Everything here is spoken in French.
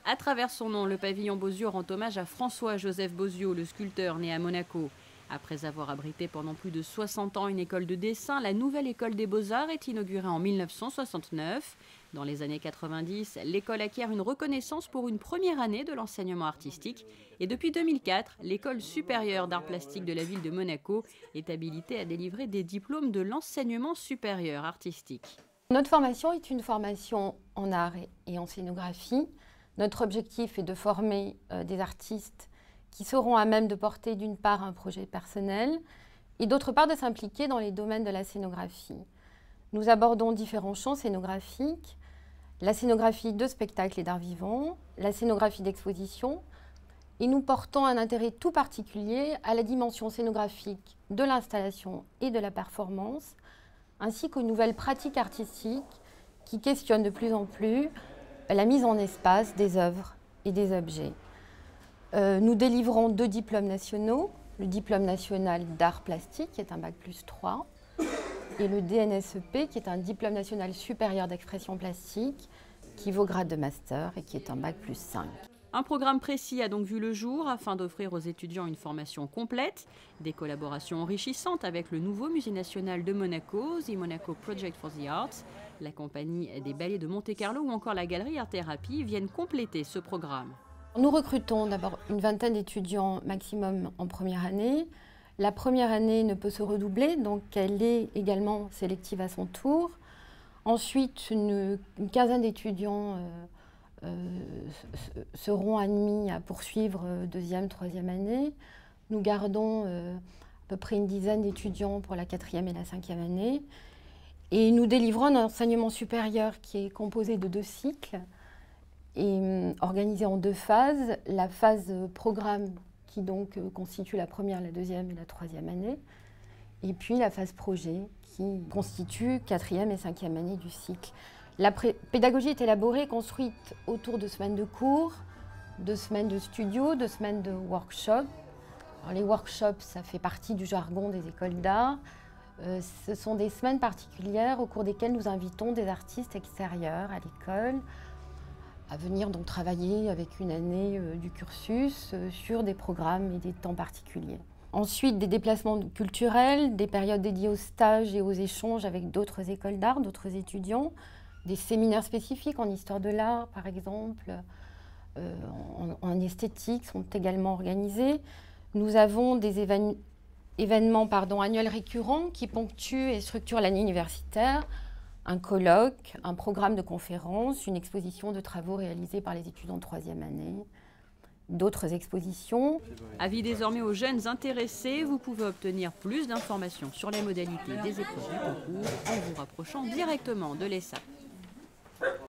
À travers son nom, le pavillon Bozio rend hommage à François-Joseph Bozio, le sculpteur né à Monaco. Après avoir abrité pendant plus de 60 ans une école de dessin, la nouvelle école des beaux-arts est inaugurée en 1969. Dans les années 90, l'école acquiert une reconnaissance pour une première année de l'enseignement artistique. Et depuis 2004, l'école supérieure d'art plastique de la ville de Monaco est habilitée à délivrer des diplômes de l'enseignement supérieur artistique. Notre formation est une formation en art et en scénographie. Notre objectif est de former des artistes qui seront à même de porter d'une part un projet personnel et d'autre part de s'impliquer dans les domaines de la scénographie. Nous abordons différents champs scénographiques, la scénographie de spectacle et d'art vivant, la scénographie d'exposition, et nous portons un intérêt tout particulier à la dimension scénographique de l'installation et de la performance, ainsi qu'aux nouvelles pratiques artistiques qui questionnent de plus en plus la mise en espace des œuvres et des objets. Nous délivrons 2 diplômes nationaux, le diplôme national d'art plastique qui est un bac+3 et le DNSEP qui est un diplôme national supérieur d'expression plastique qui vaut grade de master et qui est un bac+5. Un programme précis a donc vu le jour afin d'offrir aux étudiants une formation complète, des collaborations enrichissantes avec le nouveau musée national de Monaco, The Monaco Project for the Arts, la compagnie des ballets de Monte-Carlo ou encore la galerie Art Thérapie viennent compléter ce programme. Nous recrutons d'abord une vingtaine d'étudiants maximum en première année. La première année ne peut se redoubler, donc elle est également sélective à son tour. Ensuite, une quinzaine d'étudiants seront admis à poursuivre deuxième, troisième année. Nous gardons à peu près une dizaine d'étudiants pour la quatrième et la cinquième année. Et nous délivrons un enseignement supérieur qui est composé de 2 cycles et organisé en 2 phases. La phase programme qui donc constitue la première, la deuxième et la troisième année. Et puis la phase projet qui constitue quatrième et cinquième année du cycle. La pédagogie est élaborée et construite autour de semaines de cours, de semaines de studio, de semaines de workshops. Alors, les workshops, ça fait partie du jargon des écoles d'art. Ce sont des semaines particulières au cours desquelles nous invitons des artistes extérieurs à l'école à venir donc travailler avec une année du cursus sur des programmes et des temps particuliers. Ensuite, des déplacements culturels, des périodes dédiées aux stages et aux échanges avec d'autres écoles d'art, d'autres étudiants, des séminaires spécifiques en histoire de l'art, par exemple, en esthétique sont également organisés. Nous avons des événements annuels récurrents qui ponctuent et structurent l'année universitaire, un colloque, un programme de conférences, une exposition de travaux réalisés par les étudiants de troisième année, d'autres expositions. Avis désormais aux jeunes intéressés, vous pouvez obtenir plus d'informations sur les modalités des épreuves du concours en vous rapprochant directement de l'ESSA.